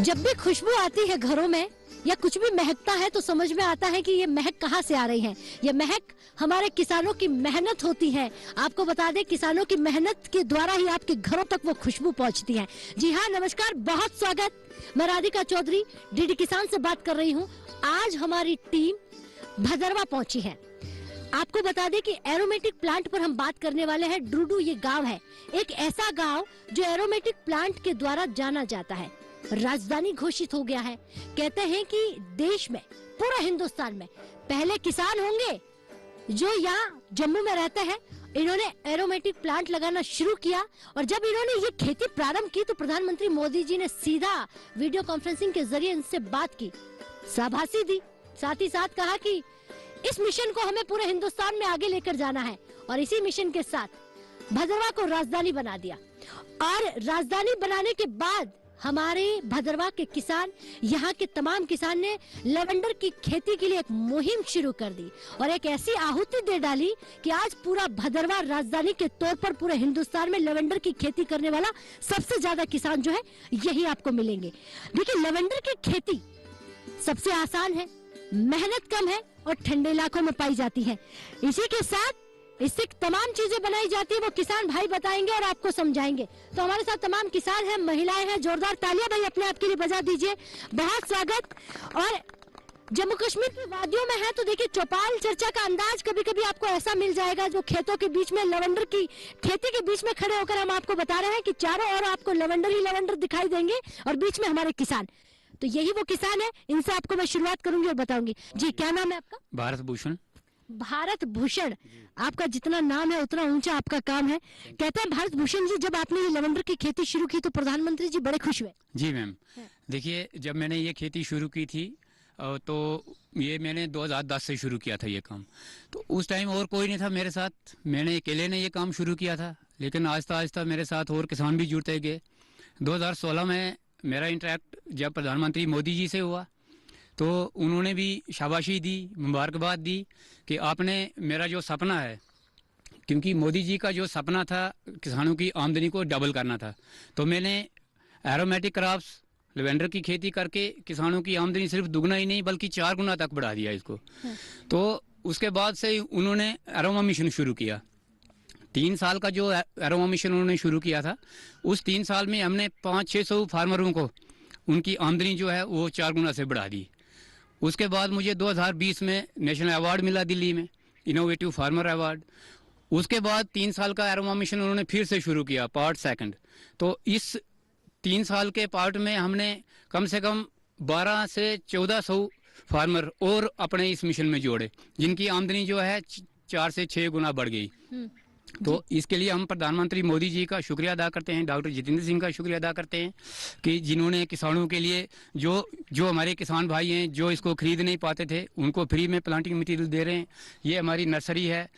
जब भी खुशबू आती है घरों में या कुछ भी महकता है तो समझ में आता है कि ये महक कहाँ से आ रही है। ये महक हमारे किसानों की मेहनत होती है। आपको बता दें, किसानों की मेहनत के द्वारा ही आपके घरों तक वो खुशबू पहुंचती है। जी हाँ, नमस्कार, बहुत स्वागत। मैं राधिका चौधरी डीडी किसान से बात कर रही हूँ। आज हमारी टीम भदरवा पहुंची है। आपको बता दें कि एरोमेटिक प्लांट पर हम बात करने वाले हैं। ड्रूडू ये गांव है, एक ऐसा गांव जो एरोमेटिक प्लांट के द्वारा जाना जाता है। राजधानी घोषित हो गया है। कहते हैं कि देश में, पूरा हिंदुस्तान में पहले किसान होंगे जो यहाँ जम्मू में रहते हैं। इन्होंने एरोमेटिक प्लांट लगाना शुरू किया और जब इन्होंने ये खेती प्रारंभ की तो प्रधानमंत्री मोदी जी ने सीधा वीडियो कॉन्फ्रेंसिंग के जरिए इनसे बात की, शाबाशी दी। साथ ही साथ कहा कि इस मिशन को हमें पूरे हिंदुस्तान में आगे लेकर जाना है और इसी मिशन के साथ भदरवा को राजधानी बना दिया। और राजधानी बनाने के बाद हमारे भदरवा के किसान, यहाँ के तमाम किसान ने लवेंडर की खेती के लिए एक मुहिम शुरू कर दी और एक ऐसी आहुति दे डाली कि आज पूरा भदरवा राजधानी के तौर पर पूरे हिंदुस्तान में लवेंडर की खेती करने वाला सबसे ज्यादा किसान जो है यही आपको मिलेंगे। देखिए, लवेंडर की खेती सबसे आसान है, मेहनत कम है और ठंडे इलाकों में पाई जाती है। इसी के साथ इससे तमाम चीजें बनाई जाती है, वो किसान भाई बताएंगे और आपको समझाएंगे। तो हमारे साथ तमाम किसान हैं, महिलाएं हैं। जोरदार तालियां भाई अपने आप के लिए बजा दीजिए। बहुत स्वागत। और जम्मू कश्मीर की वादियों में है तो देखिए, चौपाल चर्चा का अंदाज कभी कभी आपको ऐसा मिल जाएगा जो खेतों के बीच में, लवेंडर की खेती के बीच में खड़े होकर हम आपको बता रहे हैं कि चारों ओर आपको लवेंडर ही लवेंडर दिखाई देंगे और बीच में हमारे किसान। तो यही वो किसान है, इनसे आपको मैं शुरुआत करूंगी और बताऊंगी। जी, क्या नाम है आपका? भारत भूषण। भारत भूषण, आपका जितना नाम है उतना ऊंचा आपका काम है। कहते हैं भारत भूषण जी, जब आपने ये लवेंडर की खेती शुरू की तो प्रधानमंत्री जी बड़े खुश हुए। जी मैम, देखिए, जब मैंने ये खेती शुरू की थी तो ये मैंने 2010 से शुरू किया था ये काम। तो उस टाइम और कोई नहीं था मेरे साथ, मैंने अकेले ने ये काम शुरू किया था। लेकिन आहिस्ता आहिस्ता मेरे साथ और किसान भी जुड़ते गए। 2016 में मेरा इंटरेक्ट जब प्रधानमंत्री मोदी जी से हुआ तो उन्होंने भी शाबाशी दी, मुबारकबाद दी कि आपने मेरा जो सपना है, क्योंकि मोदी जी का जो सपना था किसानों की आमदनी को डबल करना था, तो मैंने एरोमेटिक क्रॉप्स लवेंडर की खेती करके किसानों की आमदनी सिर्फ दुगना ही नहीं बल्कि 4 गुना तक बढ़ा दिया इसको। तो उसके बाद से उन्होंने एरोमा मिशन शुरू किया। 3 साल का जो एरोमा मिशन उन्होंने शुरू किया था, उस 3 साल में हमने 500-600 फार्मरों को उनकी आमदनी जो है वो 4 गुना से बढ़ा दी। उसके बाद मुझे 2020 में नेशनल अवार्ड मिला दिल्ली में, इनोवेटिव फार्मर अवार्ड। उसके बाद 3 साल का एरोमा मिशन उन्होंने फिर से शुरू किया, पार्ट सेकंड। तो इस 3 साल के पार्ट में हमने कम से कम 12 से 1400 फार्मर और अपने इस मिशन में जोड़े, जिनकी आमदनी जो है 4 से 6 गुना बढ़ गई। तो इसके लिए हम प्रधानमंत्री मोदी जी का शुक्रिया अदा करते हैं, डॉक्टर जितेंद्र सिंह का शुक्रिया अदा करते हैं कि जिन्होंने किसानों के लिए जो हमारे किसान भाई हैं जो इसको खरीद नहीं पाते थे उनको फ्री में प्लांटिंग मटेरियल दे रहे हैं। ये हमारी नर्सरी है,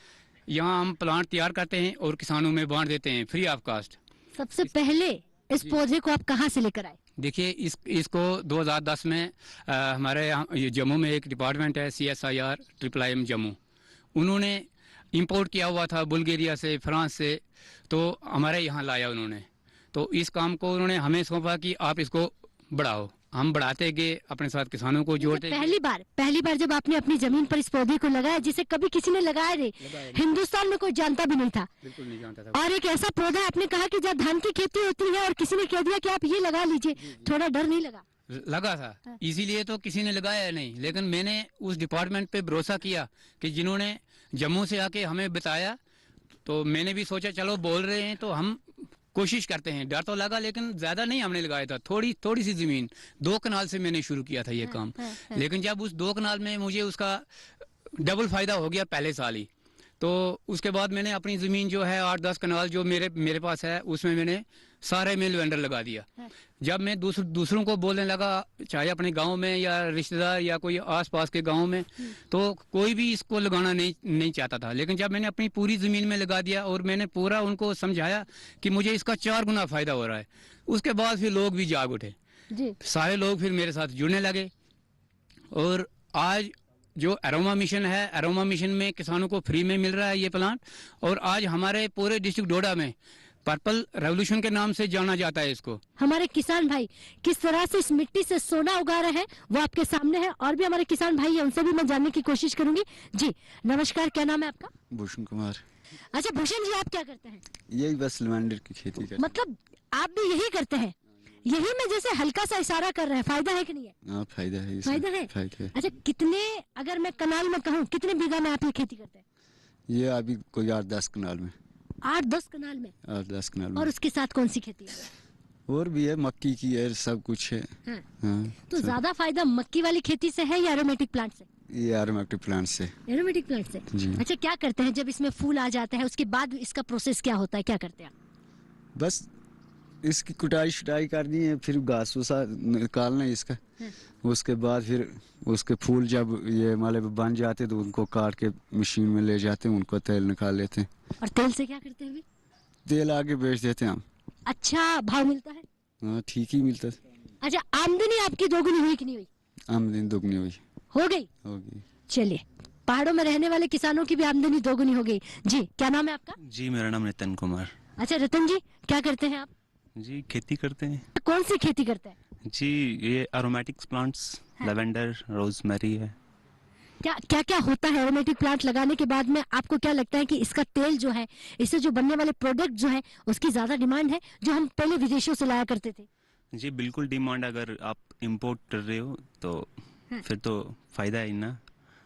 यहाँ हम प्लांट तैयार करते हैं और किसानों में बांट देते हैं फ्री ऑफ कास्ट। सबसे पहले इस पौधे को आप कहाँ से लेकर आए? देखिए, इसको 2010 में हमारे यहाँ जम्मू में एक डिपार्टमेंट है CSIR IIM जम्मू, उन्होंने इंपोर्ट किया हुआ था बुल्गारिया से, फ्रांस से, तो हमारे यहाँ लाया उन्होंने। तो इस काम को उन्होंने हमें सौंपा कि आप इसको बढ़ाओ। हम बढ़ाते गए, अपने साथ किसानों को जोड़ते। पहली बार जब आपने अपनी जमीन पर इस पौधे को लगाया जिसे कभी किसी ने लगाया नहीं, हिंदुस्तान में कोई जानता भी नहीं था, बिल्कुल नहीं जानता था। और एक ऐसा पौधा आपने कहा कि जब धान की खेती होती है और किसी ने कह दिया कि आप ये लगा लीजिए, थोड़ा डर नहीं लगा? लगा था, इसीलिए तो किसी ने लगाया नहीं। लेकिन मैंने उस डिपार्टमेंट पे भरोसा किया कि जिन्होंने जम्मू से आके हमें बताया, तो मैंने भी सोचा चलो बोल रहे हैं तो हम कोशिश करते हैं। डर तो लगा, लेकिन ज्यादा नहीं हमने लगाया था, थोड़ी सी जमीन, 2 कनाल से मैंने शुरू किया था ये काम। लेकिन जब उस 2 कनाल में मुझे उसका डबल फायदा हो गया पहले साल ही, तो उसके बाद मैंने अपनी जमीन जो है 8-10 कनाल जो मेरे पास है उसमें मैंने सारे में लवेंडर लगा दिया। जब मैं दूसरों को बोलने लगा, चाहे अपने गांव में या रिश्तेदार या कोई आसपास के गांव में, तो कोई भी इसको लगाना नहीं चाहता था। लेकिन जब मैंने अपनी पूरी जमीन में लगा दिया और मैंने पूरा उनको समझाया कि मुझे इसका 4 गुना फायदा हो रहा है, उसके बाद फिर लोग भी जाग उठे जी। सारे लोग फिर मेरे साथ जुड़ने लगे और आज जो एरोमा मिशन है, एरोमा मिशन में किसानों को फ्री में मिल रहा है ये प्लांट। और आज हमारे पूरे डिस्ट्रिक्ट डोडा में पर्पल रेवोल्यूशन के नाम से जाना जाता है इसको। हमारे किसान भाई किस तरह से इस मिट्टी से सोना उगा रहे हैं वो आपके सामने है, और भी हमारे किसान भाई हैं, उनसे भी मैं जानने की कोशिश करूंगी। जी नमस्कार, क्या नाम है आपका? भूषण कुमार। अच्छा भूषण जी, आप क्या करते हैं? यही बस लेवेंडर की खेती करते मतलब आप भी यही करते हैं? यही में जैसे हल्का सा इशारा कर रहे हैं, फायदा है कि नहीं है? हाँ फायदा है इसमें। फायदा है? फायदा है। अच्छा कितने, अगर मैं कनाल में कहूँ कितने बीघा में आप ये खेती करते हैं? ये अभी कोई 8-10 कनाल में। 8-10 कनाल में? 8-10 कनाल में। और उसके साथ कौन सी खेती है? और भी है, मक्की की है, सब कुछ है। हाँ। हाँ, तो ज्यादा फायदा मक्की वाली खेती से है या एरोमेटिक प्लांट से? ये एरोमेटिक प्लांट से। एरोमेटिक प्लांट से। जी। अच्छा क्या करते हैं जब इसमें फूल आ जाता है, उसके बाद इसका प्रोसेस क्या होता है, क्या करते हैं आप? बस इसकी कुटाई शुटाई करनी है, फिर घास भूसा निकालना है इसका। उसके बाद फिर उसके फूल जब ये मतलब बन जाते तो उनको काट के मशीन में ले जाते हैं, उनको तेल निकाल लेते हैं। और तेल से क्या करते हैं अभी? तेल आगे बेच देते हैं हम। अच्छा भाव मिलता है? हाँ ठीक ही मिलता है। अच्छा आमदनी आपकी दोगुनी हुई कि नहीं हुई? आमदनी दोगुनी हुई। हो गई? होगी। चलिए, पहाड़ों में रहने वाले किसानों की भी आमदनी दोगुनी हो गई। जी क्या नाम है आपका? जी मेरा नाम नितिन कुमार। अच्छा रतन जी, क्या करते हैं आप? जी खेती करते हैं। कौन सी खेती करते हैं? जी ये एरोमेटिक्स प्लांट्स, लेवेंडर, रोजमेरी है। क्या क्या क्या होता है एरोमेटिक प्लांट लगाने के बाद में? आपको क्या लगता है कि इसका तेल जो है, इससे जो बनने वाले प्रोडक्ट जो है, उसकी ज्यादा डिमांड है जो हम पहले विदेशों से लाया करते थे? जी बिल्कुल डिमांड। अगर आप इंपोर्ट कर रहे हो तो फिर तो फायदा ही ना।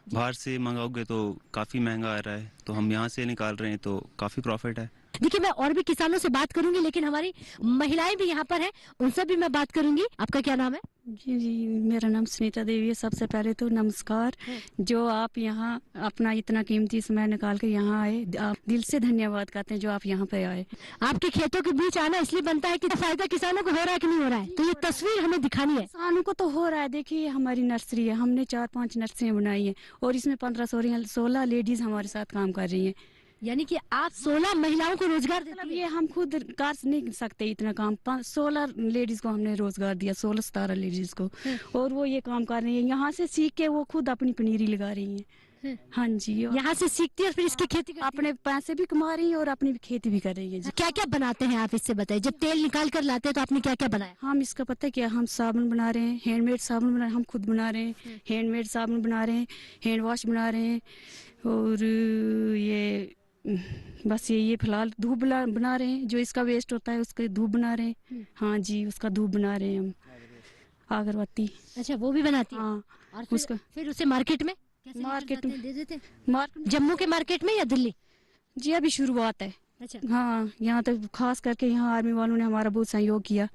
बाहर से मंगाओगे तो काफी महंगा आ रहा है, तो हम यहाँ से निकाल रहे हैं तो काफी प्रॉफिट है। देखिए मैं और भी किसानों से बात करूंगी, लेकिन हमारी महिलाएं भी यहाँ पर हैं, उनसे भी मैं बात करूंगी। आपका क्या नाम है? जी जी मेरा नाम सुनीता देवी है। सबसे पहले तो नमस्कार। जो आप यहाँ अपना इतना कीमती समय निकाल के यहाँ आए, आप दिल से धन्यवाद करते हैं जो आप यहाँ पे आए। आपके खेतों के बीच आना इसलिए बनता है कि फायदा किसानों को हो रहा है कि नहीं हो रहा है, तो ये तस्वीर हमें दिखानी है। किसानों को तो हो रहा है। देखिए हमारी नर्सरी है, हमने 4-5 नर्सरियाँ बनाई हैं और इसमें 15-16 लेडीज हमारे साथ काम कर रही हैं। यानी कि आप 16 महिलाओं को रोजगार देती मतलब हैं। ये हम खुद कर नहीं सकते इतना काम। 16 लेडीज को हमने रोजगार दिया, 16-17 लेडीज को, और वो ये काम कर रही है। यहाँ से सीख के वो खुद अपनी पनीरी लगा रही हैं। हाँ जी, यहाँ से सीखती है और फिर इसकी खेती करती अपने पैसे भी कमा रही हैं और अपनी भी खेती भी कर रही है। है। क्या क्या बनाते हैं आप, इससे बताइए। जब तेल निकाल कर लाते हैं तो आपने क्या क्या बनाया? हम इसका पता है क्या, हम साबुन बना रहे हैं, हैंडमेड साबुन बना, हम खुद बना रहे हैं। हैंडमेड साबुन बना रहे हैं, हैंड वॉश बना रहे हैं, और ये बस ये फिलहाल धूप बना रहे हैं। जो इसका वेस्ट होता है उसके धूप बना रहे हैं। हाँ जी, उसका धूप बना रहे हैं हम, अगरबत्ती। अच्छा वो भी बनाती है? हाँ। और फिर उसे मार्केट में कैसे मार्केट में दे देते हैं? मार्केट जम्मू के मार्केट में या दिल्ली? जी अभी शुरुआत है। अच्छा हाँ, यहाँ तक खास करके यहाँ आर्मी वालों ने हमारा बहुत सहयोग किया,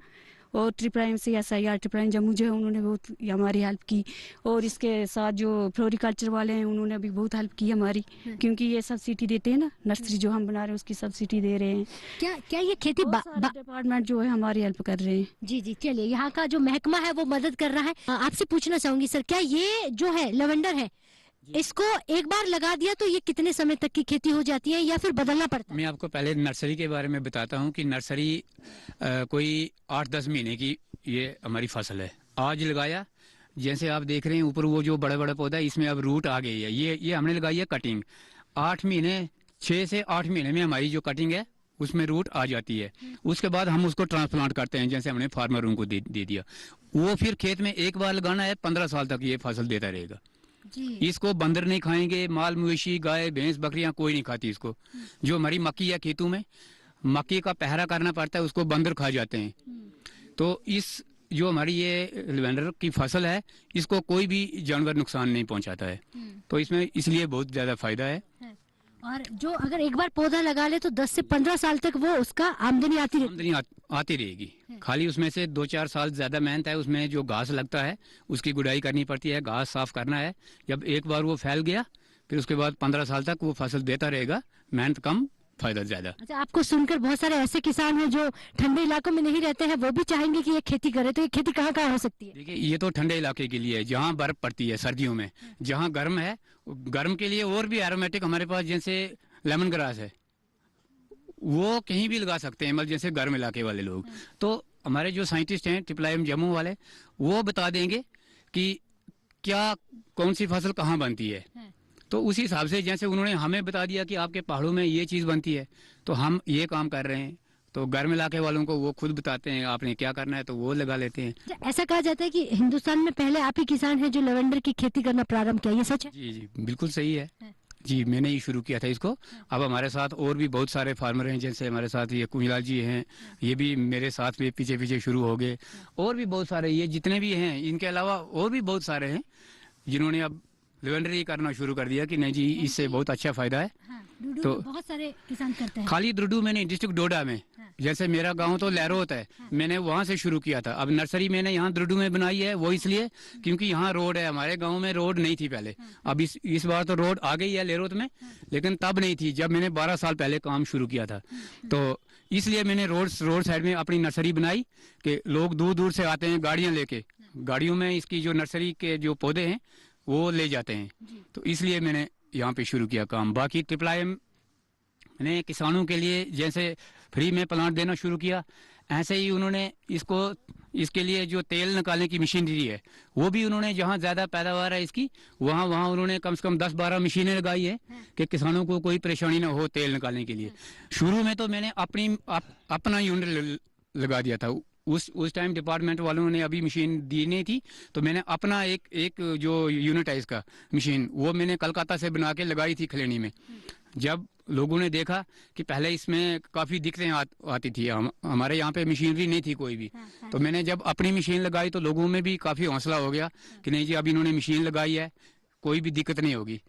और ट्रिप्राइम से SIR ट्रिप्राइम जम्मू जो है उन्होंने बहुत हमारी हेल्प की, और इसके साथ जो फ्लोरिकल्चर वाले हैं उन्होंने भी बहुत हेल्प की हमारी, क्योंकि ये सब्सिडी देते हैं ना, नर्सरी जो हम बना रहे हैं उसकी सब्सिडी दे रहे हैं। क्या क्या ये खेती डिपार्टमेंट जो है हमारी हेल्प कर रहे हैं। जी जी चलिए, यहाँ का जो महकमा है वो मदद कर रहा है। आपसे पूछना चाहूंगी सर, क्या ये जो है लेवेंडर है, इसको एक बार लगा दिया तो ये कितने समय तक की खेती हो जाती है या फिर बदलना पड़ता है? मैं आपको पहले नर्सरी के बारे में बताता हूँ कि नर्सरी कोई 8-10 महीने की ये हमारी फसल है। आज लगाया, जैसे आप देख रहे हैं ऊपर वो जो बड़ा बड़ा पौधा है, इसमें अब रूट आ गई है। ये हमने लगाई है कटिंग। 8 महीने, 6 से 8 महीने में हमारी जो कटिंग है उसमें रूट आ जाती है। उसके बाद हम उसको ट्रांसप्लांट करते हैं, जैसे हमने फार्मरों को दे दिया। वो फिर खेत में एक बार लगाना है, 15 साल तक ये फसल देता रहेगा। इसको बंदर नहीं खाएंगे, माल मवेशी, गाय भैंस बकरियां कोई नहीं खाती इसको। जो हमारी मक्की है खेतों में, मक्की का पहरा करना पड़ता है, उसको बंदर खा जाते हैं। तो इस जो हमारी ये लेवेंडर की फसल है, इसको कोई भी जानवर नुकसान नहीं पहुंचाता है। तो इसमें इसलिए बहुत ज्यादा फायदा है। और जो अगर एक बार पौधा लगा ले तो 10 से 15 साल तक वो उसका आमदनी आती रहेगी। खाली उसमें से 2-4 साल ज्यादा मेहनत है। उसमें जो घास लगता है उसकी गुड़ाई करनी पड़ती है, घास साफ करना है। जब एक बार वो फैल गया फिर उसके बाद 15 साल तक वो फसल देता रहेगा। मेहनत कम, फायदा ज्यादा। अच्छा, आपको सुनकर बहुत सारे ऐसे किसान हैं जो ठंडे इलाकों में नहीं रहते हैं, वो भी चाहेंगे कि ये खेती करे, तो ये खेती कहाँ कहाँ हो सकती है? देखिए ये तो ठंडे इलाके के लिए है, जहाँ बर्फ पड़ती है सर्दियों में। जहाँ गर्म है, गर्म के लिए और भी एरोमेटिक हमारे पास, जैसे लेमन ग्रास है, वो कहीं भी लगा सकते हैं, मतलब जैसे गर्म इलाके वाले लोग। तो हमारे जो साइंटिस्ट हैं ट्रिप्लाइम जम्मू वाले, वो बता देंगे कि क्या कौन सी फसल कहाँ बनती है। तो उसी हिसाब से जैसे उन्होंने हमें बता दिया कि आपके पहाड़ों में ये चीज़ बनती है, तो हम ये काम कर रहे हैं। तो घर में लाके वालों को वो खुद बताते हैं आपने क्या करना है, तो वो लगा लेते हैं। ऐसा कहा जाता है कि हिंदुस्तान में पहले आप ही किसान हैं जो लेवेंडर की खेती करना प्रारंभ किया, ये सच है? जी जी बिल्कुल सही है जी, मैंने ही शुरू किया था इसको। अब हमारे साथ और भी बहुत सारे फार्मर हैं, जैसे हमारे साथ ये कुमिलाल जी हैं, ये भी मेरे साथ में पीछे पीछे शुरू हो गए, और भी बहुत सारे ये जितने भी हैं, इनके अलावा और भी बहुत सारे हैं जिन्होंने अब लेवेंडरी करना शुरू कर दिया कि नहीं जी इससे बहुत अच्छा फायदा है। तो बहुत सारे किसान करते हैं। खाली द्रुडू मैंने डिस्ट्रिक्ट डोडा में, जैसे मेरा गांव तो लहरोत है, मैंने वहां से शुरू किया था। अब नर्सरी मैंने यहाँ द्रुडू में बनाई है, वो इसलिए क्योंकि यहाँ रोड है, हमारे गांव में रोड नहीं थी पहले। अब इस बार तो रोड आ गई है लहरोत में, लेकिन तब नहीं थी जब मैंने 12 साल पहले काम शुरू किया था। तो इसलिए मैंने रोड साइड में अपनी नर्सरी बनाई कि लोग दूर दूर से आते हैं गाड़ियां लेके, गाड़ियों में इसकी जो नर्सरी के जो पौधे हैं वो ले जाते हैं, तो इसलिए मैंने यहाँ पे शुरू किया काम। बाकी ट्रिपल ने किसानों के लिए जैसे फ्री में प्लांट देना शुरू किया, ऐसे ही उन्होंने इसके लिए जो तेल निकालने की मशीनरी है वो भी उन्होंने, जहाँ ज़्यादा पैदावार है इसकी वहाँ उन्होंने कम से कम 10-12 मशीनें लगाई है कि किसानों को कोई परेशानी ना हो तेल निकालने के लिए। शुरू में तो मैंने अपना यूनिट लगा दिया था, उस टाइम डिपार्टमेंट वालों ने अभी मशीन दी नहीं थी, तो मैंने अपना एक जो यूनिट है इसका मशीन, वो मैंने कलकत्ता से बना के लगाई थी खलेनी में। जब लोगों ने देखा कि पहले इसमें काफ़ी दिक्कतें आती थी, हमारे यहाँ पे मशीनरी नहीं थी कोई भी, तो मैंने जब अपनी मशीन लगाई तो लोगों में भी काफ़ी हौसला हो गया कि नहीं जी अब इन्होंने मशीन लगाई है, कोई भी दिक्कत नहीं होगी।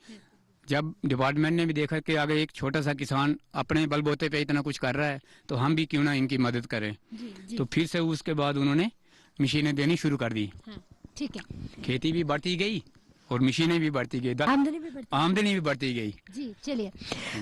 जब डिपार्टमेंट ने भी देखा कि आगे एक छोटा सा किसान अपने बलबूते पे इतना कुछ कर रहा है, तो हम भी क्यों ना इनकी मदद करें। तो फिर से उसके बाद उन्होंने मशीनें देनी शुरू कर दी। ठीक है, खेती भी बढ़ती गई और मशीनें भी बढ़ती गई, आमदनी भी बढ़ती गई। जी चलिए,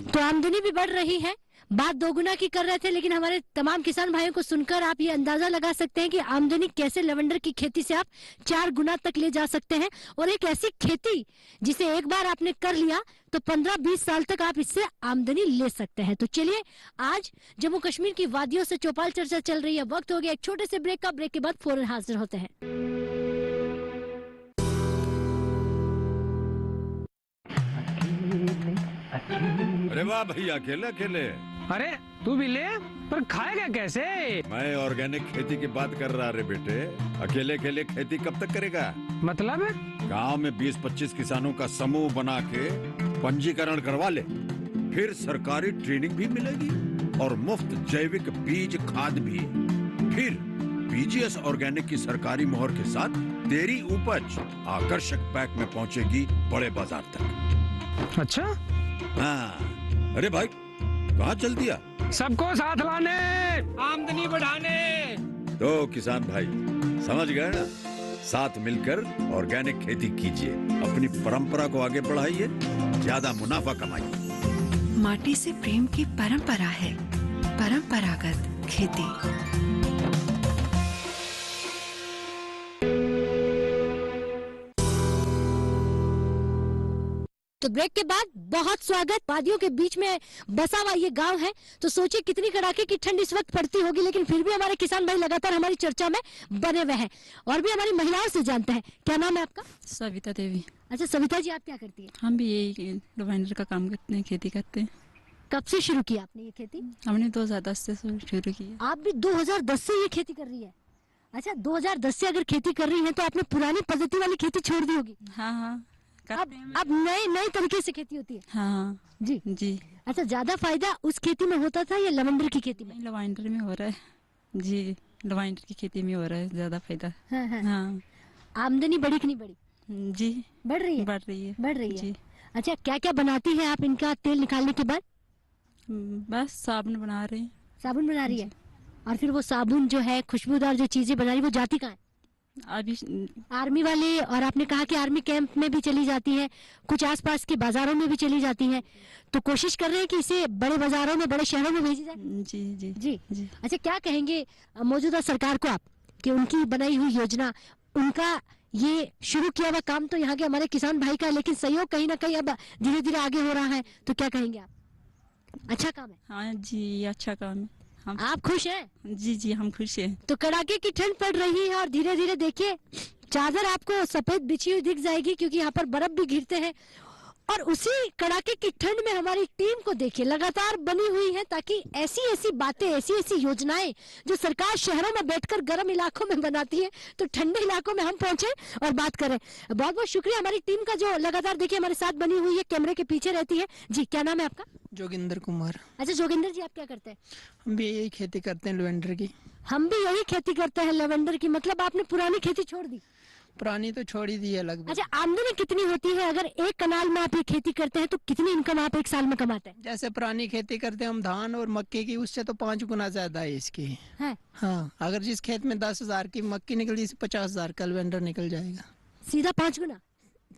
तो आमदनी भी बढ़ रही है, बात दोगुना की कर रहे थे, लेकिन हमारे तमाम किसान भाइयों को सुनकर आप ये अंदाजा लगा सकते हैं कि आमदनी कैसे लेवेंडर की खेती से आप 4 गुना तक ले जा सकते हैं। और एक ऐसी खेती जिसे एक बार आपने कर लिया तो 15-20 साल तक आप इससे आमदनी ले सकते हैं। तो चलिए, आज जम्मू कश्मीर की वादियों से चौपाल चर्चा चल रही है, वक्त हो गया एक छोटे से ब्रेक का। ब्रेक के बाद फौरन हाजिर होते हैं। अरे वाह भैया, अकेले अकेले। अरे तू भी ले, पर खाएगा कैसे? मैं ऑर्गेनिक खेती की बात कर रहा रे बेटे। अकेले अकेले खेती कब तक करेगा? मतलब गांव में 20-25 किसानों का समूह बना के पंजीकरण करवा ले, फिर सरकारी ट्रेनिंग भी मिलेगी और मुफ्त जैविक बीज खाद भी। फिर बीजीएस ऑर्गेनिक की सरकारी मोहर के साथ तेरी उपज आकर्षक पैक में पहुंचेगी बड़े बाजार तक। अच्छा? हाँ। अरे भाई कहाँ चल दिया? सबको साथ लाने, आमदनी बढ़ाने। तो किसान भाई समझ गए ना, साथ मिलकर ऑर्गेनिक खेती कीजिए, अपनी परंपरा को आगे बढ़ाइए, ज्यादा मुनाफा कमाइए। माटी से प्रेम की परंपरा है परंपरागत खेती। तो ब्रेक के बाद बहुत स्वागत। वादियों के बीच में बसा हुआ ये गांव है, तो सोचिए कितनी कड़ाके की ठंड इस वक्त पड़ती होगी, लेकिन फिर भी हमारे किसान भाई लगातार हमारी चर्चा में बने हुए हैं। और भी हमारी महिलाओं से जानते हैं। क्या नाम है आपका? सविता देवी। अच्छा सविता जी, आप क्या करती है? हम भी यही लेवेंडर का काम करते हैं, खेती करते हैं। कब से शुरू किया आपने ये खेती? हमने 2010 से शुरू की। आप भी 2010 से ये खेती कर रही है? अच्छा, 2010 से अगर खेती कर रही है तो आपने पुरानी पद्धति वाली खेती छोड़ दी होगी। हाँ, अब नए तरीके से खेती होती है। हाँ जी जी। अच्छा, ज्यादा फायदा उस खेती में होता था या लेवेंडर की खेती में? लेवेंडर में हो रहा है जी, लेवेंडर की खेती में हो रहा है ज्यादा फायदा। हाँ। आमदनी बढ़ी कि नहीं बढ़ी? जी बढ़ रही है। बढ़ रही है। अच्छा, क्या क्या बनाती है आप इनका तेल निकालने के बाद? बस साबुन बना रहे हैं। साबुन बना रही है, और फिर वो साबुन जो है खुशबूदार जो चीजें बना रही है वो जाती कहाँ है? अभी आर्मी वाले, और आपने कहा कि आर्मी कैंप में भी चली जाती है, कुछ आसपास के बाजारों में भी चली जाती है, तो कोशिश कर रहे हैं कि इसे बड़े बाजारों में, बड़े शहरों में भेजी जाए। जी जी जी जी। अच्छा, क्या कहेंगे मौजूदा सरकार को आप कि उनकी बनाई हुई योजना, उनका ये शुरू किया हुआ काम तो यहाँ के हमारे किसान भाई का, लेकिन सहयोग कहीं ना कहीं अब धीरे धीरे आगे हो रहा है, तो क्या कहेंगे आप? अच्छा काम है? हाँ जी, अच्छा काम है। आप खुश हैं? जी जी, हम खुश हैं। तो कड़ाके की ठंड पड़ रही है और धीरे धीरे देखिए चादर आपको सफेद बिछी हुई दिख जाएगी, क्योंकि यहाँ पर बर्फ भी गिरते हैं। और उसी कड़ाके की ठंड में हमारी टीम को देखिए लगातार बनी हुई है, ताकि ऐसी ऐसी बातें, ऐसी ऐसी योजनाएं जो सरकार शहरों में बैठकर गर्म इलाकों में बनाती है, तो ठंडे इलाकों में हम पहुंचे और बात करें। बहुत बहुत शुक्रिया हमारी टीम का जो लगातार देखिए हमारे साथ बनी हुई है, कैमरे के पीछे रहती है। जी, क्या नाम है आपका? जोगिंदर कुमार। अच्छा जोगिंदर जी, आप क्या करते हैं? हम भी यही खेती करते हैं, लेवेंडर की। हम भी यही खेती करते हैं, लेवेंडर की। मतलब आपने पुरानी खेती छोड़ दी? पुरानी तो छोड़ ही दी है लगभग। अच्छा, आमदनी कितनी होती है अगर एक कनाल में आप ये खेती करते हैं, तो कितनी इनकम आप एक साल में कमाते हैं? जैसे पुरानी खेती करते हैं हम धान और मक्के की, उससे तो 5 गुना ज्यादा है इसकी है? हाँ, अगर जिस खेत में 10,000 की मक्की निकली, 50,000 का लेवेंडर निकल जाएगा। सीधा 5 गुना?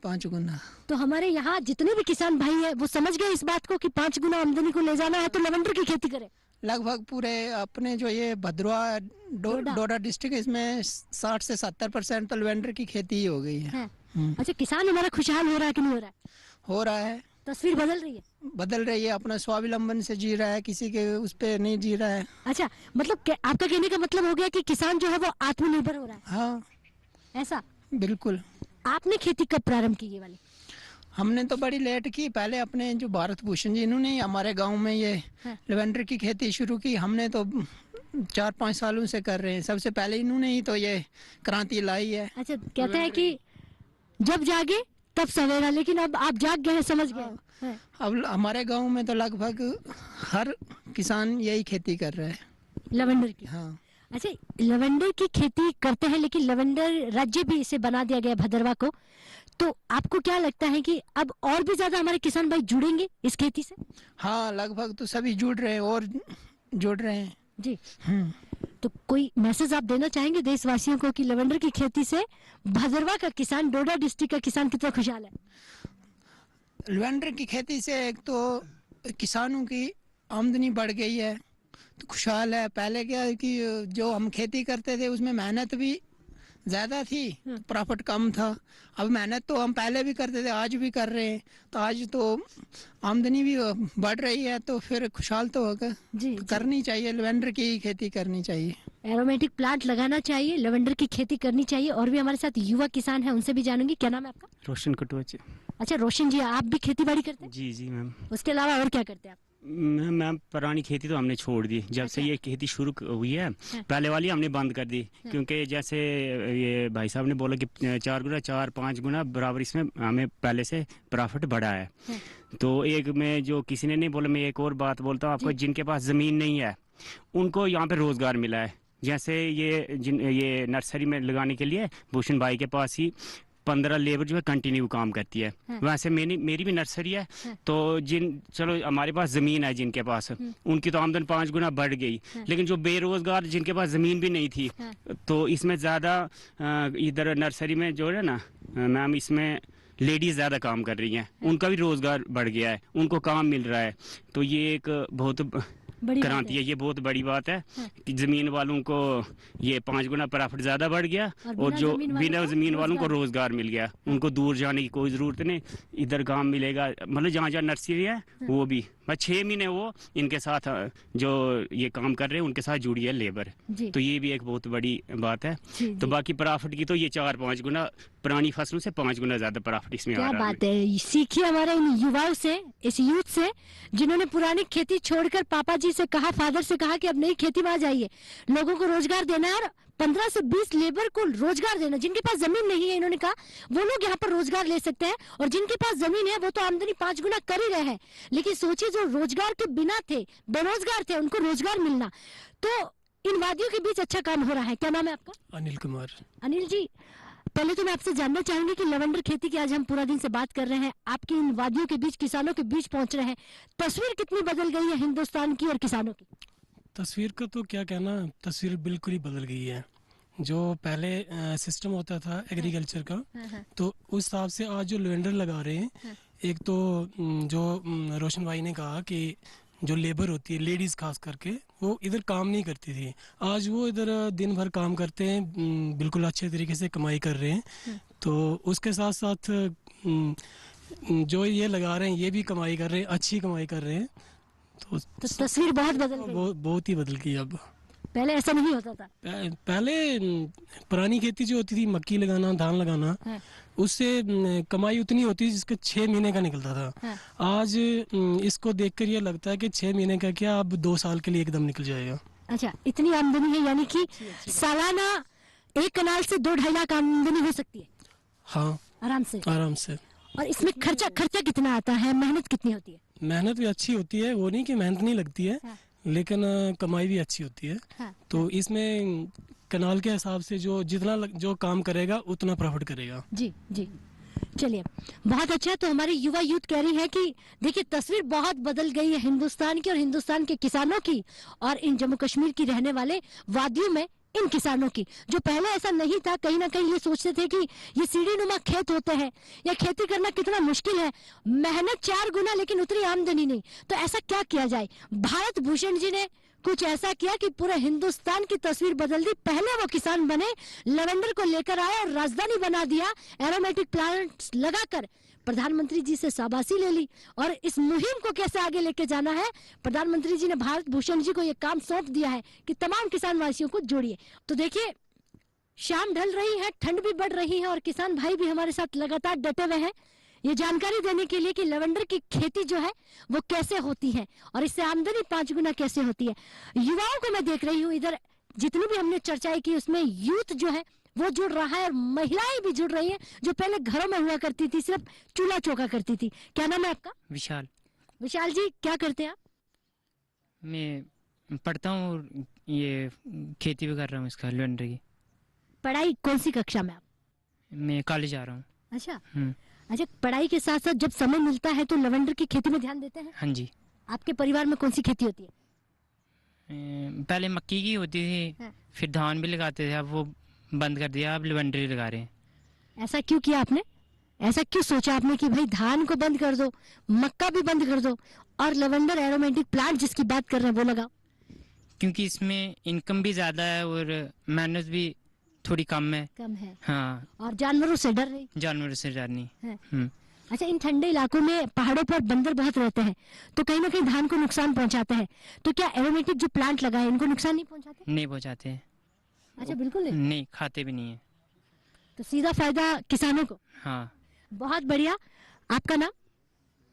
5 गुना। तो हमारे यहाँ जितने भी किसान भाई है वो समझ गए इस बात को कि 5 गुना आमदनी को ले जाना है तो लेवेंडर की खेती करें। लगभग पूरे अपने जो ये भद्रवा डोडा डिस्ट्रिक्ट, इसमें 60 से 70% तो लेवेंडर की खेती ही हो गई है। अच्छा, किसान हमारा खुशहाल हो रहा है कि नहीं हो रहा है? हो रहा है। तस्वीर बदल रही है? बदल रही है, अपना स्वावलंबन से जी रहा है, किसी के उस पे नहीं जी रहा है। अच्छा, मतलब आपका कहने का मतलब हो गया कि किसान जो है वो आत्मनिर्भर हो रहा है? हाँ, ऐसा? बिल्कुल। आपने खेती कब प्रारंभ की ये वाली? हमने तो बड़ी लेट की। पहले अपने जो भारत भूषण जी, इन्होंने हमारे गांव में ये लेवेंडर की खेती शुरू की। हमने तो 4-5 सालों से कर रहे हैं। सबसे पहले इन्होंने ही तो ये क्रांति लाई है। अच्छा, कहते हैं कि जब जागे तब सवेरा, लेकिन अब आप जाग गए हैं, समझ गए। अब हमारे गांव में तो लगभग हर किसान यही खेती कर रहा है, लेवेंडर की। हाँ। अच्छा, लेवेंडर की खेती करते हैं, लेकिन लेवेंडर राज्य भी इसे बना दिया गया भद्रवा को, तो आपको क्या लगता है कि अब और भी ज्यादा हमारे किसान भाई जुड़ेंगे इस खेती से? हाँ, लगभग तो सभी जुड़ रहे हैं और जुड़ रहे हैं जी। तो कोई मैसेज आप देना चाहेंगे देशवासियों को कि लेवेंडर की खेती से भद्रवा का किसान, डोडा डिस्ट्रिक्ट का किसान कितना खुशहाल है? लेवेंडर की खेती से एक तो किसानों की आमदनी बढ़ गई है, तो खुशहाल है। पहले क्या है कि जो हम खेती करते थे उसमें मेहनत भी ज़्यादा थी, प्रॉफिट कम था। अब मेहनत तो हम पहले भी करते थे, आज भी कर रहे हैं, तो आज तो आमदनी भी बढ़ रही है, तो फिर खुशहाल तो होगा। जी, तो करनी चाहिए, लेवेंडर की खेती करनी चाहिए, एरोमेटिक प्लांट लगाना चाहिए, लेवेंडर की खेती करनी चाहिए। और भी हमारे साथ युवा किसान हैं, उनसे भी जानूंगी। क्या नाम है आपका? रोशन कटुआ। अच्छा रोशन जी, आप भी खेती बाड़ी करते हैं? जी जी मैम। उसके अलावा और क्या करते हैं आप? मैम पुरानी खेती तो हमने छोड़ दी जब से ये खेती शुरू हुई है। पहले वाली हमने बंद कर दी, क्योंकि जैसे ये भाई साहब ने बोला कि 4-5 गुना बराबर इसमें हमें पहले से प्रॉफिट बढ़ा है। तो एक में जो किसी ने नहीं बोला, मैं एक और बात बोलता हूँ आपको, जिनके पास ज़मीन नहीं है उनको यहाँ पे रोज़गार मिला है। जैसे ये नर्सरी में लगाने के लिए भूषण भाई के पास ही 15 लेबर जो है कंटिन्यू काम करती है। वैसे मेरी भी नर्सरी है, तो चलो हमारे पास जमीन है, जिनके पास उनकी तो आमदन 5 गुना बढ़ गई। लेकिन जो बेरोजगार जिनके पास जमीन भी नहीं थी, तो इसमें ज्यादा इधर नर्सरी में जो है ना मैम, इसमें लेडीज ज्यादा काम कर रही हैं, उनका भी रोजगार बढ़ गया है, उनको काम मिल रहा है। तो ये एक बहुत क्रांति है, ये बहुत बड़ी बात है कि जमीन वालों को ये 5 गुना प्रॉफिट ज्यादा बढ़ गया, और जो बिना जमीन वालों को रोजगार मिल गया। उनको दूर जाने की कोई जरूरत नहीं, इधर काम मिलेगा। मतलब जहाँ जहाँ नर्सरी है वो भी बस 6 महीने वो इनके साथ जो ये काम कर रहे हैं उनके साथ जुड़ी है लेबर। तो ये भी एक बहुत बड़ी बात है। तो बाकी प्रॉफिट की तो ये 4-5 गुना, पुरानी फसलों से 5 गुना ज्यादा प्रॉफिट इसमें आ रहा है। क्या बात है, सीखिए हमारे इन युवाओं से, इस यूथ से जिन्होंने पुरानी खेती छोड़कर पापा जी से कहा, फादर से कहा कि अब नई खेती में आ जाइए, लोगों को रोजगार देना है, और 15 से 20 लेबर को रोजगार देना। जिनके पास जमीन नहीं है, इन्होंने कहा, वो लोग यहाँ पर रोजगार ले सकते हैं, और जिनके पास जमीन है वो तो आमदनी 5 गुना कर ही रहे हैं। लेकिन सोचिए जो रोजगार के बिना थे, बेरोजगार थे, उनको रोजगार मिलना, तो इन वादियों के बीच अच्छा काम हो रहा है। क्या नाम है आपका? अनिल कुमार। अनिल जी, पहले तो मैं आपसे जानना चाहूंगी कि लेवेंडर खेती की आज हम पूरा दिन से बात कर रहे हैं, आपकी इन वादियों के बीच, किसानों के बीच पहुंच रहे हैं, तस्वीर कितनी बदल गई है हिंदुस्तान की और किसानों की? तस्वीर का तो क्या कहना, तस्वीर बिल्कुल ही बदल गई है। जो पहले सिस्टम होता था एग्रीकल्चर का, तो उस हिसाब से आज जो लेवेंडर लगा रहे हैं, एक तो जो रोशन भाई ने कहा कि जो लेबर होती है, लेडीज खास करके, वो इधर काम नहीं करती थी, आज वो इधर दिन भर काम करते हैं, बिल्कुल अच्छे तरीके से कमाई कर रहे हैं। तो उसके साथ साथ जो ये लगा रहे हैं ये भी कमाई कर रहे हैं, अच्छी कमाई कर रहे हैं। तो तस्वीर बहुत बदल गई, बहुत ही बदल गई अब। पहले ऐसा नहीं होता था। पहले पुरानी खेती जो होती थी, मक्की लगाना, धान लगाना, उससे कमाई उतनी होती थी जिसका 6 महीने का निकलता था। आज इसको देखकर ये लगता है कि 6 महीने का क्या, अब 2 साल के लिए एकदम निकल जाएगा। अच्छा, इतनी आमदनी है, यानी कि सालाना 1 कनाल से 2-2.5 लाख आमदनी हो सकती है। हाँ, आराम से। आराम से। और इसमें खर्चा कितना आता है, मेहनत कितनी होती है? मेहनत भी अच्छी होती है, वो नहीं कि मेहनत नहीं लगती है, लेकिन कमाई भी अच्छी होती है। तो इसमें कनाल के हिसाब से जो काम करेगा उतना प्रॉफिट करेगा। जी जी, चलिए, बहुत अच्छा। तो हमारी युवा यूथ कह रही है कि देखिए, तस्वीर बहुत बदल गई है हिंदुस्तान की और हिंदुस्तान के किसानों की, और इन जम्मू कश्मीर की रहने वाले वादियों में इन किसानों की, जो पहले ऐसा नहीं था। कहीं ना कहीं ये सोचते थे कि ये सीढ़ीनुमा खेत होते हैं, या खेती करना कितना मुश्किल है, मेहनत 4 गुना लेकिन उतनी आमदनी नहीं। तो ऐसा क्या किया जाए? भारत भूषण जी ने कुछ ऐसा किया कि पूरे हिंदुस्तान की तस्वीर बदल दी। पहले वो किसान बने, लेवेंडर को लेकर आए और राजधानी बना दिया, एरोमेटिक प्लांट्स लगाकर प्रधानमंत्री जी से शाबाशी ले ली। और इस मुहिम को कैसे आगे लेके जाना है, प्रधानमंत्री जी ने भारत भूषण जी को ये काम सौंप दिया है कि तमाम किसान वासियों को जोड़िए। तो देखिए, शाम ढल रही है, ठंड भी बढ़ रही है, और किसान भाई भी हमारे साथ लगातार डटे हुए हैं ये जानकारी देने के लिए कि लेवेंडर की खेती जो है वो कैसे होती है और इससे आमदनी 5 गुना कैसे होती है। युवाओं को मैं देख रही हूँ इधर, जितनी भी हमने चर्चाएं की उसमें यूथ जो है वो जुड़ रहा है और महिलाएं भी जुड़ रही हैं, जो पहले घरों में हुआ करती थी, सिर्फ चूल्हा चौका करती थी। क्या नाम है आपका? विशाल। विशाल जी, क्या करते हैं आप? मैं पढ़ता हूँ और ये खेती भी कर रहा हूँ इसका, लेवेंडर की। पढ़ाई कौन सी कक्षा में आप? मैं कॉलेज जा रहा हूँ। अच्छा, अच्छा, पढ़ाई के साथ साथ जब समय मिलता है तो लेवेंडर की खेती में ध्यान देते हैं? हाँ जी। आपके परिवार में कौन सी खेती होती है? पहले मक्की की होती थी, फिर धान भी लगाते थे, अब वो बंद कर दिया, अब लेवेंडर ही लगा रहे हैं। ऐसा क्यों किया आपने? ऐसा क्यों सोचा आपने कि भाई धान को बंद कर दो, मक्का भी बंद कर दो और लेवेंडर एरोमेटिक प्लांट जिसकी बात कर रहे हैं वो लगाओ? क्योंकि इसमें इनकम भी ज्यादा है और मेहनत भी थोड़ी कम है। हाँ, और जानवरों से डर नहीं? जानवरों से डर नहीं। अच्छा, इन ठंडे इलाकों में पहाड़ों पर बंदर बहुत रहते हैं, तो कहीं ना कहीं धान को नुकसान पहुंचाते हैं, तो क्या एरोमेटिक जो प्लांट लगाए इनको नुकसान नहीं पहुंचाते? नहीं पहुंचाते। अच्छा, बिल्कुल नहीं? नहीं, खाते भी नहीं है, तो सीधा फायदा किसानों को। हाँ, बहुत बढ़िया। आपका नाम?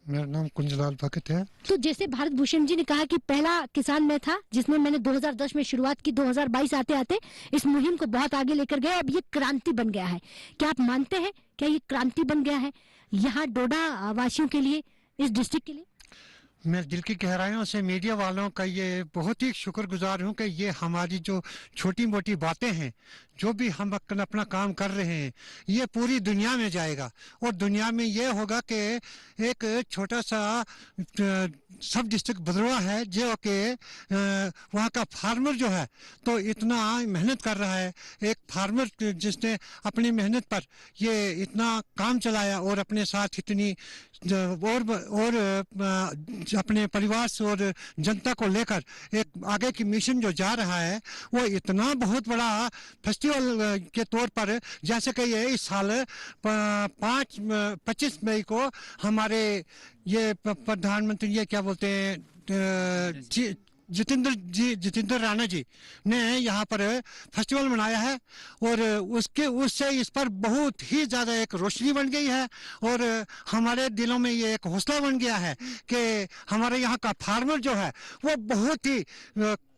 मेरा नाम कुंजलाल भगत है। तो जैसे भारत भूषण जी ने कहा कि पहला किसान मैं था जिसने मैंने 2010 में शुरुआत की, 2022 आते आते इस मुहिम को बहुत आगे लेकर गए, अब ये क्रांति बन गया है। क्या आप मानते हैं क्या ये क्रांति बन गया है यहाँ डोडा वासियों के लिए, इस डिस्ट्रिक्ट के लिए? मैं दिल की गहराइयों से मीडिया वालों का ये बहुत ही शुक्रगुजार हूँ कि ये हमारी जो छोटी मोटी बातें हैं, जो भी हम अपना काम कर रहे हैं, ये पूरी दुनिया में जाएगा और दुनिया में ये होगा कि एक छोटा सा सब डिस्ट्रिक्ट भदरवा है जो कि वहाँ का फार्मर जो है तो इतना मेहनत कर रहा है, एक फार्मर जिसने अपनी मेहनत पर ये इतना काम चलाया और अपने साथ इतनी और अपने परिवार से और जनता को लेकर एक आगे की मिशन जो जा रहा है वो इतना बहुत बड़ा फेस्टिवल के तौर पर, जैसे कि ये इस साल 25 मई को हमारे ये प्रधानमंत्री ये क्या बोलते हैं जितेंद्र राणा जी ने यहाँ पर फेस्टिवल मनाया है और उससे इस पर बहुत ही ज़्यादा एक रोशनी बन गई है और हमारे दिलों में ये एक हौसला बन गया है कि हमारे यहाँ का फार्मर जो है वो बहुत ही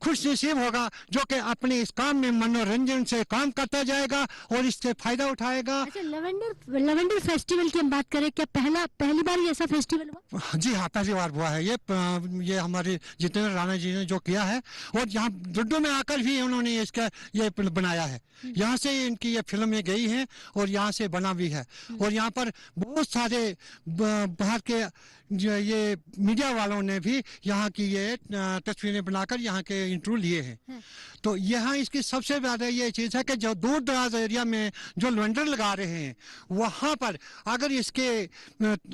खुश नसीब होगा जो कि अपने इस काम में मनोरंजन से काम करता जाएगा और इससे फायदा उठाएगा। अच्छा, लेवेंडर फेस्टिवल की हम बात करें, क्या पहली बार ये ऐसा फेस्टिवल हुआ? जी हाँ, पहली बार हुआ है ये हमारे जितेंद्र राणा जी ने जो किया है और यहाँ दुड्डू में आकर भी उन्होंने इसका ये बनाया है, यहाँ से इनकी ये फिल्में गई हैं और यहाँ से बना भी है और यहाँ पर बहुत सारे बाहर के ये मीडिया वालों ने भी यहाँ की ये तस्वीरें बनाकर यहाँ के इंटरव्यू लिए हैं। तो यहाँ इसकी सबसे ज़्यादा ये चीज़ है कि जो दूर दराज एरिया में जो लेवेंडर लगा रहे हैं वहाँ पर अगर इसके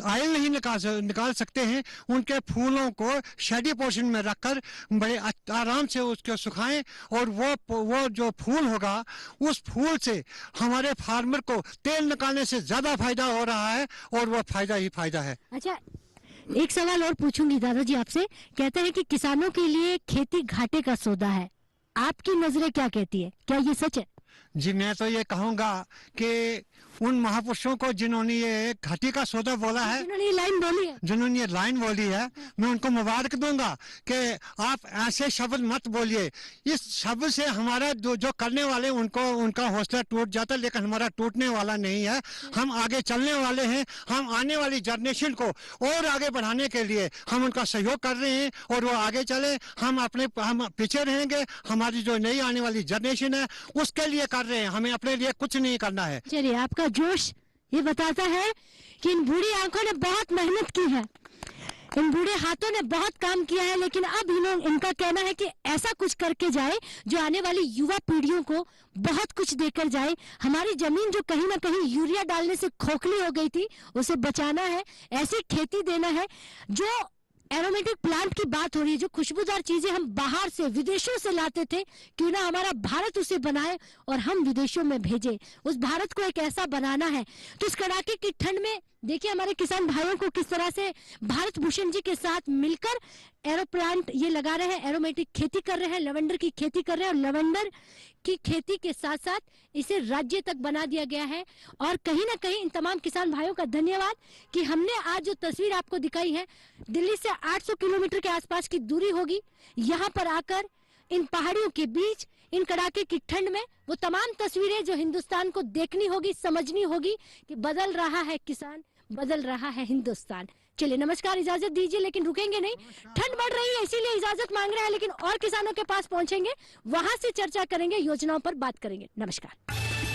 आयल नहीं निकाल सकते हैं, उनके फूलों को शेडी पोर्शन में रखकर बड़े आराम से उसको सुखाएं और वो जो फूल होगा उस फूल से हमारे फार्मर को तेल निकालने से ज़्यादा फायदा हो रहा है और वो फायदा ही फायदा है। अच्छा, एक सवाल और पूछूंगी दादाजी आपसे। कहते हैं कि किसानों के लिए खेती घाटे का सौदा है, आपकी नजरें क्या कहती है, क्या ये सच है? जी मैं तो ये कहूँगा कि उन महापुरुषों को जिन्होंने ये घाटी का सौदा बोला है, जिन्होंने ये लाइन बोली है, मैं उनको मुबारक दूंगा कि आप ऐसे शब्द मत बोलिए। इस शब्द से हमारा जो करने वाले उनको उनका हौसला टूट जाता है, लेकिन हमारा टूटने वाला नहीं है। हम आगे चलने वाले हैं। हम आने वाली जनरेशन को और आगे बढ़ाने के लिए हम उनका सहयोग कर रहे हैं और वो आगे चले। हम पीछे रहेंगे। हमारी जो नई आने वाली जनरेशन है उसके लिए कर रहे हैं, हमें अपने लिए कुछ नहीं करना है। चलिए, आपका जोश ये बताता है कि इन बूढ़ी आंखों ने बहुत मेहनत की है, इन बूढ़े हाथों ने बहुत काम किया है, लेकिन अब इनका कहना है कि ऐसा कुछ करके जाए जो आने वाली युवा पीढ़ियों को बहुत कुछ देकर जाए। हमारी जमीन जो कहीं ना कहीं यूरिया डालने से खोखली हो गई थी, उसे बचाना है, ऐसी खेती देना है। जो एरोमेटिक प्लांट की बात हो रही है, जो खुशबूदार चीजें हम बाहर से विदेशों से लाते थे, क्यों ना हमारा भारत उसे बनाए और हम विदेशों में भेजे। उस भारत को एक ऐसा बनाना है। तो इस कड़ाके की ठंड में देखिए हमारे किसान भाइयों को किस तरह से भारत भूषण जी के साथ मिलकर एरो प्लांट ये लगा रहे हैं, एरोमेटिक खेती कर रहे हैं, लवेंडर की खेती कर रहे हैं, और लवेंडर की खेती के साथ साथ इसे राज्य तक बना दिया गया है। और कहीं ना कहीं इन तमाम किसान भाइयों का धन्यवाद कि हमने आज जो तस्वीर आपको दिखाई है, दिल्ली से 800 किलोमीटर के आसपास की दूरी होगी, यहाँ पर आकर इन पहाड़ियों के बीच इन कड़ाके की ठंड में वो तमाम तस्वीरें जो हिंदुस्तान को देखनी होगी, समझनी होगी कि बदल रहा है किसान, बदल रहा है हिंदुस्तान। चलिए नमस्कार, इजाजत दीजिए, लेकिन रुकेंगे नहीं। ठंड बढ़ रही है इसीलिए इजाजत मांग रहे हैं, लेकिन और किसानों के पास पहुंचेंगे, वहां से चर्चा करेंगे, योजनाओं पर बात करेंगे। नमस्कार।